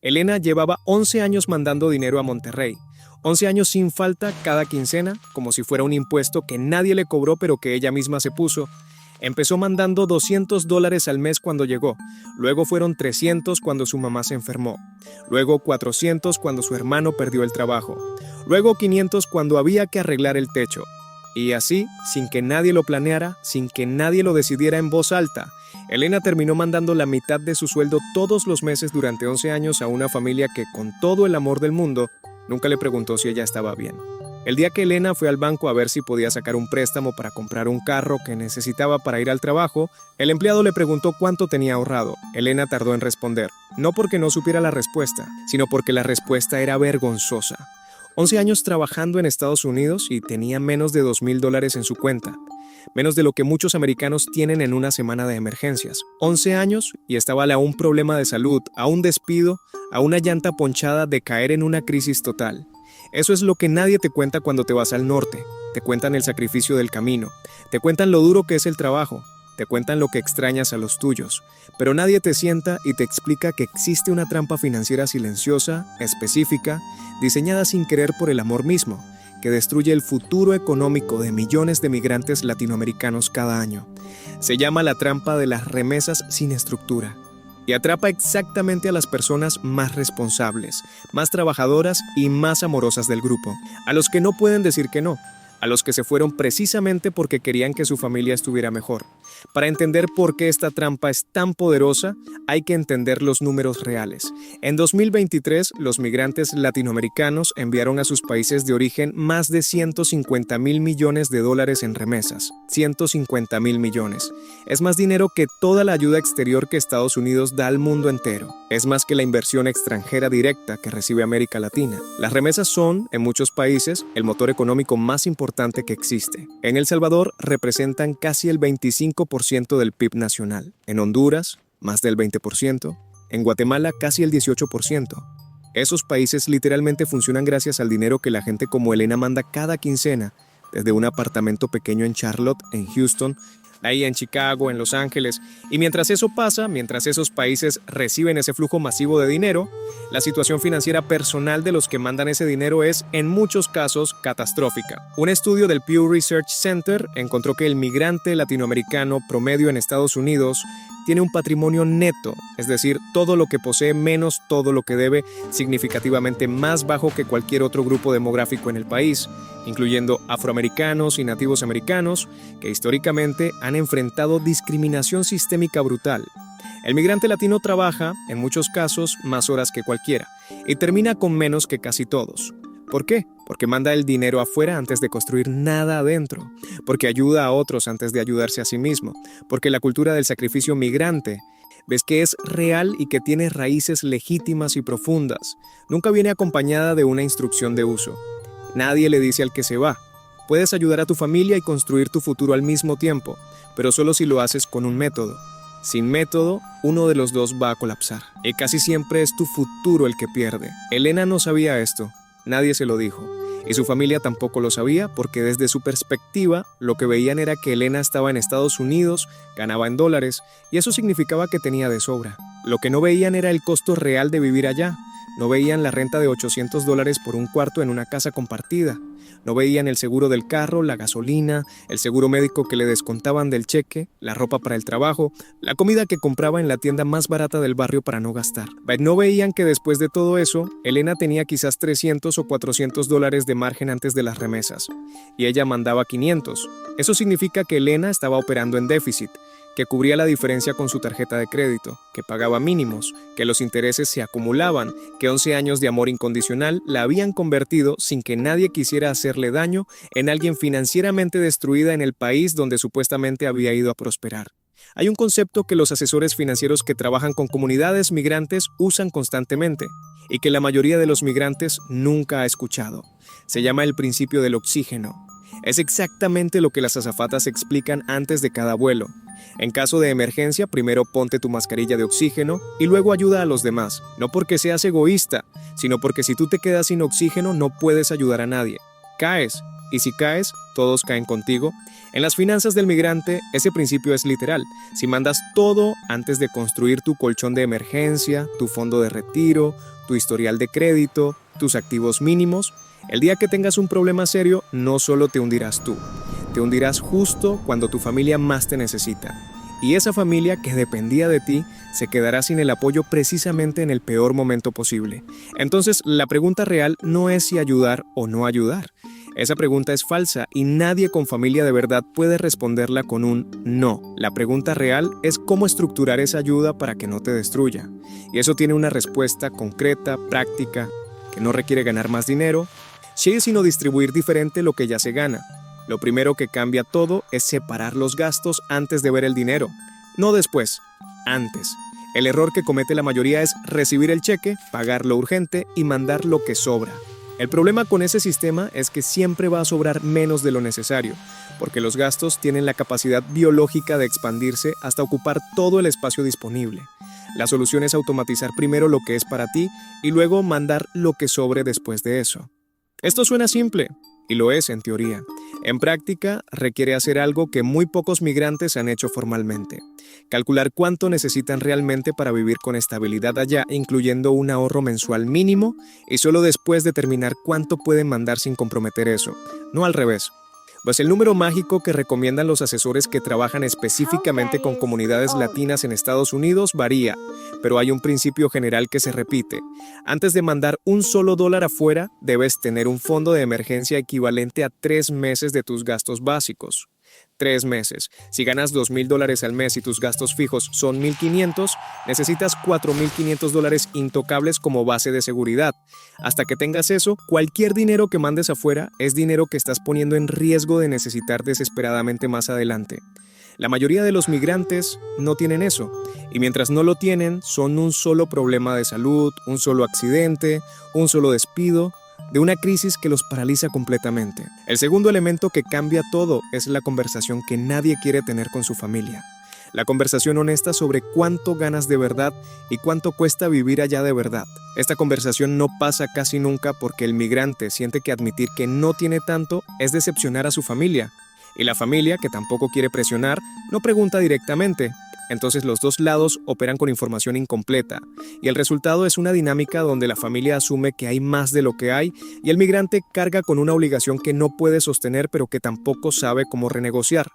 Elena llevaba 11 años mandando dinero a Monterrey. 11 años sin falta cada quincena, como si fuera un impuesto que nadie le cobró pero que ella misma se puso. Empezó mandando $200 al mes cuando llegó, luego fueron 300 cuando su mamá se enfermó, luego 400 cuando su hermano perdió el trabajo, luego 500 cuando había que arreglar el techo. Y así, sin que nadie lo planeara, sin que nadie lo decidiera en voz alta, Elena terminó mandando la mitad de su sueldo todos los meses durante 11 años a una familia que, con todo el amor del mundo, nunca le preguntó si ella estaba bien. El día que Elena fue al banco a ver si podía sacar un préstamo para comprar un carro que necesitaba para ir al trabajo, el empleado le preguntó cuánto tenía ahorrado. Elena tardó en responder, no porque no supiera la respuesta, sino porque la respuesta era vergonzosa. 11 años trabajando en Estados Unidos y tenía menos de $2,000 en su cuenta. Menos de lo que muchos americanos tienen en una semana de emergencias. 11 años y estaba a un problema de salud, a un despido, a una llanta ponchada de caer en una crisis total. Eso es lo que nadie te cuenta cuando te vas al norte. Te cuentan el sacrificio del camino. Te cuentan lo duro que es el trabajo. Te cuentan lo que extrañas a los tuyos. Pero nadie te sienta y te explica que existe una trampa financiera silenciosa, específica, diseñada sin querer por el amor mismo, que destruye el futuro económico de millones de migrantes latinoamericanos cada año. Se llama la trampa de las remesas sin estructura y atrapa exactamente a las personas más responsables, más trabajadoras y más amorosas del grupo, a los que no pueden decir que no, a los que se fueron precisamente porque querían que su familia estuviera mejor. Para entender por qué esta trampa es tan poderosa, hay que entender los números reales. En 2023, los migrantes latinoamericanos enviaron a sus países de origen más de $150,000 millones en remesas. 150,000 millones. Es más dinero que toda la ayuda exterior que Estados Unidos da al mundo entero. Es más que la inversión extranjera directa que recibe América Latina. Las remesas son, en muchos países, el motor económico más importante que existe. En El Salvador representan casi el 25% del PIB nacional. En Honduras, más del 20%. En Guatemala, casi el 18%. Esos países literalmente funcionan gracias al dinero que la gente como Elena manda cada quincena, desde un apartamento pequeño en Charlotte, en Houston, ahí en Chicago, en Los Ángeles. Y mientras eso pasa, mientras esos países reciben ese flujo masivo de dinero, la situación financiera personal de los que mandan ese dinero es, en muchos casos, catastrófica. Un estudio del Pew Research Center encontró que el migrante latinoamericano promedio en Estados Unidos tiene un patrimonio neto, es decir, todo lo que posee menos todo lo que debe, significativamente más bajo que cualquier otro grupo demográfico en el país, incluyendo afroamericanos y nativos americanos, que históricamente han enfrentado discriminación sistémica brutal. El migrante latino trabaja, en muchos casos, más horas que cualquiera, y termina con menos que casi todos. ¿Por qué? Porque manda el dinero afuera antes de construir nada adentro, porque ayuda a otros antes de ayudarse a sí mismo, porque la cultura del sacrificio migrante ves que es real y que tiene raíces legítimas y profundas. Nunca viene acompañada de una instrucción de uso. Nadie le dice al que se va: puedes ayudar a tu familia y construir tu futuro al mismo tiempo, pero solo si lo haces con un método. Sin método, uno de los dos va a colapsar. Y casi siempre es tu futuro el que pierde. Elena no sabía esto. Nadie se lo dijo. Y su familia tampoco lo sabía porque desde su perspectiva lo que veían era que Elena estaba en Estados Unidos, ganaba en dólares y eso significaba que tenía de sobra. Lo que no veían era el costo real de vivir allá. No veían la renta de $800 por un cuarto en una casa compartida. No veían el seguro del carro, la gasolina, el seguro médico que le descontaban del cheque, la ropa para el trabajo, la comida que compraba en la tienda más barata del barrio para no gastar. No veían que después de todo eso, Elena tenía quizás $300 o $400 de margen antes de las remesas, y ella mandaba 500. Eso significa que Elena estaba operando en déficit, que cubría la diferencia con su tarjeta de crédito, que pagaba mínimos, que los intereses se acumulaban, que 11 años de amor incondicional la habían convertido, sin que nadie quisiera hacerle daño, en alguien financieramente destruida en el país donde supuestamente había ido a prosperar. Hay un concepto que los asesores financieros que trabajan con comunidades migrantes usan constantemente y que la mayoría de los migrantes nunca ha escuchado. Se llama el principio del oxígeno. Es exactamente lo que las azafatas explican antes de cada vuelo. En caso de emergencia, primero ponte tu mascarilla de oxígeno y luego ayuda a los demás. No porque seas egoísta, sino porque si tú te quedas sin oxígeno no puedes ayudar a nadie. Caes, y si caes, todos caen contigo. En las finanzas del migrante, ese principio es literal. Si mandas todo antes de construir tu colchón de emergencia, tu fondo de retiro, tu historial de crédito, tus activos mínimos, el día que tengas un problema serio, no solo te hundirás tú, te hundirás justo cuando tu familia más te necesita. Y esa familia que dependía de ti se quedará sin el apoyo precisamente en el peor momento posible. Entonces, la pregunta real no es si ayudar o no ayudar. Esa pregunta es falsa y nadie con familia de verdad puede responderla con un no. La pregunta real es cómo estructurar esa ayuda para que no te destruya. Y eso tiene una respuesta concreta, práctica, que no requiere ganar más dinero, sino distribuir diferente lo que ya se gana. Lo primero que cambia todo es separar los gastos antes de ver el dinero, no después, antes. El error que comete la mayoría es recibir el cheque, pagar lo urgente y mandar lo que sobra. El problema con ese sistema es que siempre va a sobrar menos de lo necesario, porque los gastos tienen la capacidad biológica de expandirse hasta ocupar todo el espacio disponible. La solución es automatizar primero lo que es para ti y luego mandar lo que sobre después de eso. Esto suena simple, y lo es en teoría. En práctica, requiere hacer algo que muy pocos migrantes han hecho formalmente. Calcular cuánto necesitan realmente para vivir con estabilidad allá, incluyendo un ahorro mensual mínimo, y solo después determinar cuánto pueden mandar sin comprometer eso, no al revés. Pues el número mágico que recomiendan los asesores que trabajan específicamente con comunidades latinas en Estados Unidos varía, pero hay un principio general que se repite. Antes de mandar un solo dólar afuera, debes tener un fondo de emergencia equivalente a 3 meses de tus gastos básicos. 3 meses. Si ganas $2,000 al mes y tus gastos fijos son $1,500, necesitas $4,500 intocables como base de seguridad. Hasta que tengas eso, cualquier dinero que mandes afuera es dinero que estás poniendo en riesgo de necesitar desesperadamente más adelante. La mayoría de los migrantes no tienen eso, y mientras no lo tienen, son un solo problema de salud, un solo accidente, un solo despido, de una crisis que los paraliza completamente. El segundo elemento que cambia todo es la conversación que nadie quiere tener con su familia. La conversación honesta sobre cuánto ganas de verdad y cuánto cuesta vivir allá de verdad. Esta conversación no pasa casi nunca porque el migrante siente que admitir que no tiene tanto es decepcionar a su familia. Y la familia, que tampoco quiere presionar, no pregunta directamente. Entonces los dos lados operan con información incompleta, y el resultado es una dinámica donde la familia asume que hay más de lo que hay, y el migrante carga con una obligación que no puede sostener pero que tampoco sabe cómo renegociar.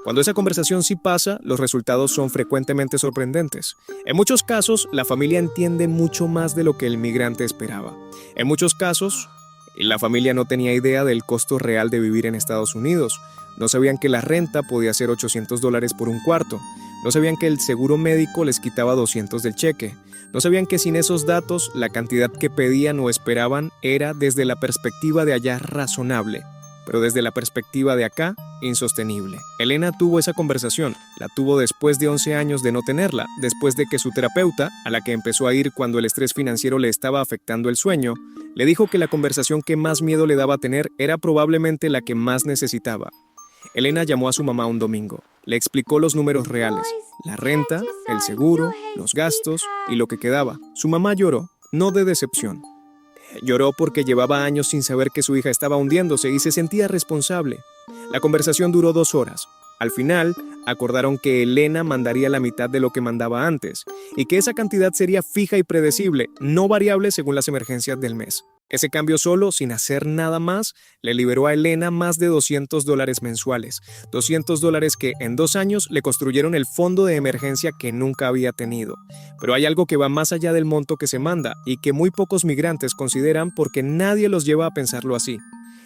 Cuando esa conversación sí pasa, los resultados son frecuentemente sorprendentes. En muchos casos, la familia entiende mucho más de lo que el migrante esperaba. En muchos casos, la familia no tenía idea del costo real de vivir en Estados Unidos. No sabían que la renta podía ser $800 por un cuarto. No sabían que el seguro médico les quitaba $200 del cheque. No sabían que sin esos datos, la cantidad que pedían o esperaban era, desde la perspectiva de allá, razonable, pero desde la perspectiva de acá, insostenible. Elena tuvo esa conversación. La tuvo después de 11 años de no tenerla, después de que su terapeuta, a la que empezó a ir cuando el estrés financiero le estaba afectando el sueño, le dijo que la conversación que más miedo le daba tener era probablemente la que más necesitaba. Elena llamó a su mamá un domingo. Le explicó los números reales, la renta, el seguro, los gastos y lo que quedaba. Su mamá lloró, no de decepción. Lloró porque llevaba años sin saber que su hija estaba hundiéndose y se sentía responsable. La conversación duró 2 horas. Al final, acordaron que Elena mandaría la mitad de lo que mandaba antes y que esa cantidad sería fija y predecible, no variable según las emergencias del mes. Ese cambio solo, sin hacer nada más, le liberó a Elena más de $200 mensuales. $200 que en 2 años le construyeron el fondo de emergencia que nunca había tenido. Pero hay algo que va más allá del monto que se manda y que muy pocos migrantes consideran porque nadie los lleva a pensarlo así.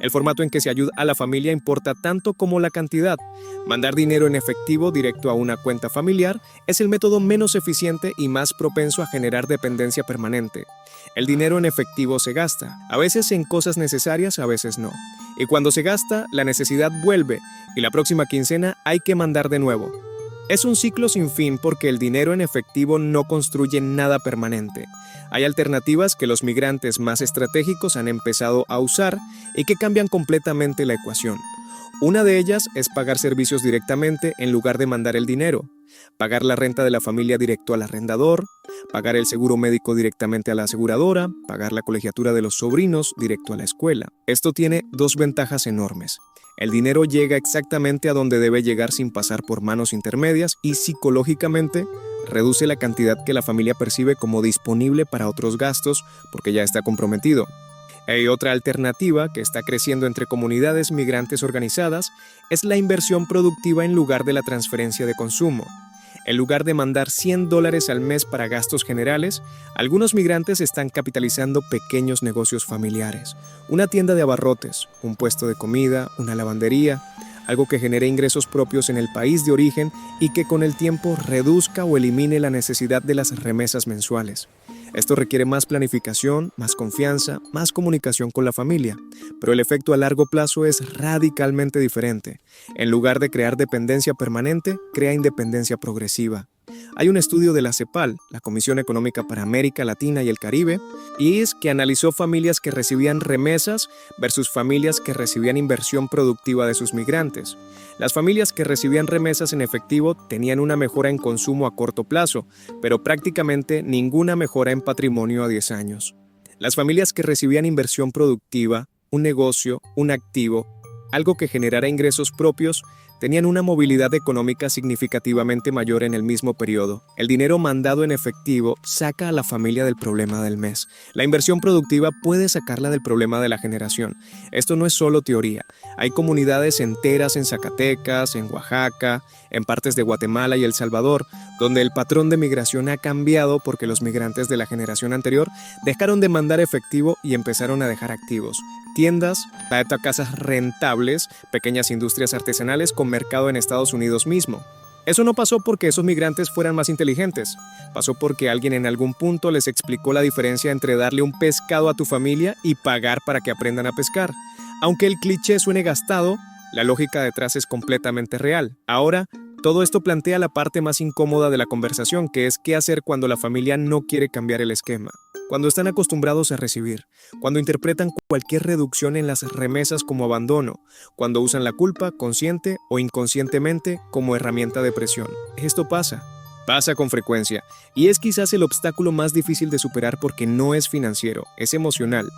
El formato en que se ayuda a la familia importa tanto como la cantidad. Mandar dinero en efectivo directo a una cuenta familiar es el método menos eficiente y más propenso a generar dependencia permanente. El dinero en efectivo se gasta, a veces en cosas necesarias, a veces no. Y cuando se gasta, la necesidad vuelve y la próxima quincena hay que mandar de nuevo. Es un ciclo sin fin porque el dinero en efectivo no construye nada permanente. Hay alternativas que los migrantes más estratégicos han empezado a usar y que cambian completamente la ecuación. Una de ellas es pagar servicios directamente en lugar de mandar el dinero, pagar la renta de la familia directo al arrendador, pagar el seguro médico directamente a la aseguradora, pagar la colegiatura de los sobrinos directo a la escuela. Esto tiene dos ventajas enormes. El dinero llega exactamente a donde debe llegar sin pasar por manos intermedias y psicológicamente reduce la cantidad que la familia percibe como disponible para otros gastos porque ya está comprometido. Hay otra alternativa que está creciendo entre comunidades migrantes organizadas, es la inversión productiva en lugar de la transferencia de consumo. En lugar de mandar $100 al mes para gastos generales, algunos migrantes están capitalizando pequeños negocios familiares. Una tienda de abarrotes, un puesto de comida, una lavandería, algo que genere ingresos propios en el país de origen y que con el tiempo reduzca o elimine la necesidad de las remesas mensuales. Esto requiere más planificación, más confianza, más comunicación con la familia, pero el efecto a largo plazo es radicalmente diferente. En lugar de crear dependencia permanente, crea independencia progresiva. Hay un estudio de la CEPAL, la Comisión Económica para América Latina y el Caribe, y es que analizó familias que recibían remesas versus familias que recibían inversión productiva de sus migrantes. Las familias que recibían remesas en efectivo tenían una mejora en consumo a corto plazo, pero prácticamente ninguna mejora en patrimonio a 10 años. Las familias que recibían inversión productiva, un negocio, un activo, algo que generara ingresos propios, tenían una movilidad económica significativamente mayor en el mismo periodo. El dinero mandado en efectivo saca a la familia del problema del mes. La inversión productiva puede sacarla del problema de la generación. Esto no es solo teoría. Hay comunidades enteras en Zacatecas, en Oaxaca, en partes de Guatemala y El Salvador, donde el patrón de migración ha cambiado porque los migrantes de la generación anterior dejaron de mandar efectivo y empezaron a dejar activos. Tiendas, casas rentables, pequeñas industrias artesanales con mercado en Estados Unidos mismo. Eso no pasó porque esos migrantes fueran más inteligentes. Pasó porque alguien en algún punto les explicó la diferencia entre darle un pescado a tu familia y pagar para que aprendan a pescar. Aunque el cliché suene gastado, la lógica detrás es completamente real. Ahora, todo esto plantea la parte más incómoda de la conversación, que es qué hacer cuando la familia no quiere cambiar el esquema. Cuando están acostumbrados a recibir, cuando interpretan cualquier reducción en las remesas como abandono, cuando usan la culpa, consciente o inconscientemente, como herramienta de presión. Esto pasa con frecuencia, y es quizás el obstáculo más difícil de superar porque no es financiero, es emocional.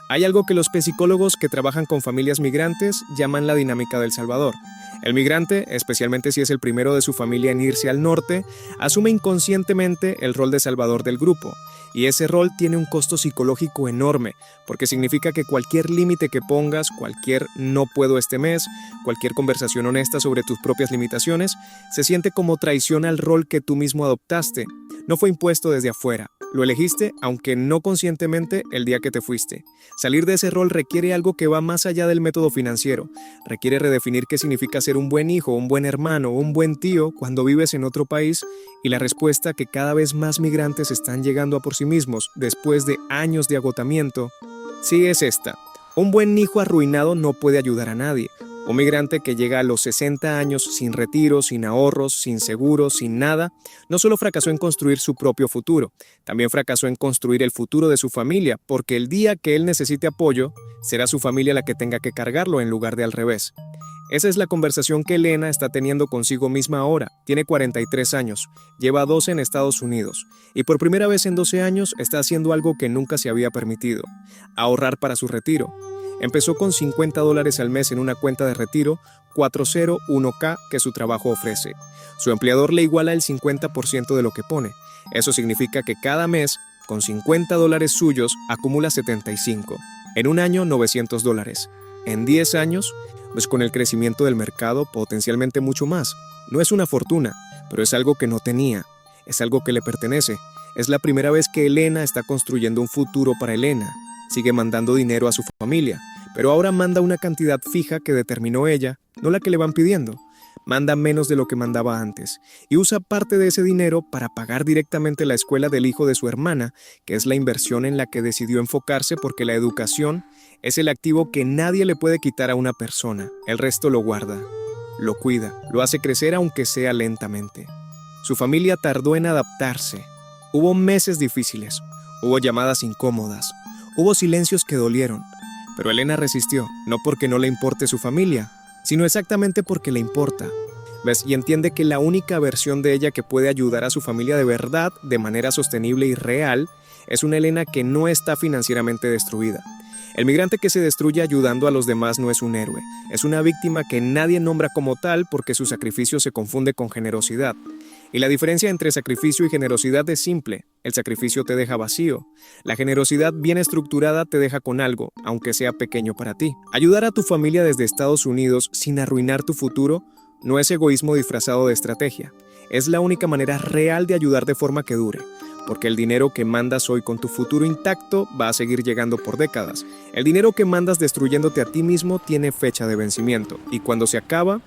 Hay algo que los psicólogos que trabajan con familias migrantes llaman la dinámica del Salvador. El migrante, especialmente si es el primero de su familia en irse al norte, asume inconscientemente el rol de salvador del grupo, y ese rol tiene un costo psicológico enorme, porque significa que cualquier límite que pongas, cualquier no puedo este mes, cualquier conversación honesta sobre tus propias limitaciones, se siente como traición al rol que tú mismo adoptaste. No fue impuesto desde afuera, lo elegiste aunque no conscientemente el día que te fuiste. Salir de ese rol requiere algo que va más allá del método financiero, requiere redefinir qué significa ser un buen hijo, un buen hermano, un buen tío cuando vives en otro país, y la respuesta que cada vez más migrantes están llegando a por sí mismos después de años de agotamiento, sí es esta: un buen hijo arruinado no puede ayudar a nadie. Un migrante que llega a los 60 años sin retiro, sin ahorros, sin seguro, sin nada, no solo fracasó en construir su propio futuro, también fracasó en construir el futuro de su familia, porque el día que él necesite apoyo, será su familia la que tenga que cargarlo en lugar de al revés. Esa es la conversación que Elena está teniendo consigo misma ahora. Tiene 43 años, lleva 12 en Estados Unidos, y por primera vez en 12 años está haciendo algo que nunca se había permitido: ahorrar para su retiro. Empezó con $50 al mes en una cuenta de retiro 401k que su trabajo ofrece. Su empleador le iguala el 50% de lo que pone. Eso significa que cada mes, con $50 suyos, acumula 75. En un año, $900. En 10 años, pues con el crecimiento del mercado, potencialmente mucho más. No es una fortuna, pero es algo que no tenía. Es algo que le pertenece. Es la primera vez que Elena está construyendo un futuro para Elena. Sigue mandando dinero a su familia, pero ahora manda una cantidad fija que determinó ella, no la que le van pidiendo. Manda menos de lo que mandaba antes, y usa parte de ese dinero para pagar directamente la escuela del hijo de su hermana, que es la inversión en la que decidió enfocarse porque la educación es el activo que nadie le puede quitar a una persona. El resto lo guarda, lo cuida, lo hace crecer aunque sea lentamente. Su familia tardó en adaptarse. Hubo meses difíciles, hubo llamadas incómodas, hubo silencios que dolieron, pero Elena resistió, no porque no le importe su familia, sino exactamente porque le importa. ¿Ves? Y entiende que la única versión de ella que puede ayudar a su familia de verdad, de manera sostenible y real, es una Elena que no está financieramente destruida. El migrante que se destruye ayudando a los demás no es un héroe, es una víctima que nadie nombra como tal porque su sacrificio se confunde con generosidad. Y la diferencia entre sacrificio y generosidad es simple: el sacrificio te deja vacío. La generosidad bien estructurada te deja con algo, aunque sea pequeño para ti. Ayudar a tu familia desde Estados Unidos sin arruinar tu futuro no es egoísmo disfrazado de estrategia. Es la única manera real de ayudar de forma que dure. Porque el dinero que mandas hoy con tu futuro intacto va a seguir llegando por décadas. El dinero que mandas destruyéndote a ti mismo tiene fecha de vencimiento. Y cuando se acaba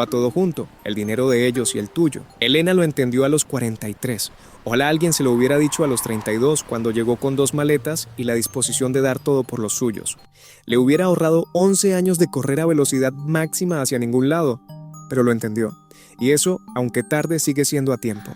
todo junto, el dinero de ellos y el tuyo. Elena lo entendió a los 43. Ojalá alguien se lo hubiera dicho a los 32 cuando llegó con 2 maletas y la disposición de dar todo por los suyos. Le hubiera ahorrado 11 años de correr a velocidad máxima hacia ningún lado, pero lo entendió. Y eso, aunque tarde, sigue siendo a tiempo.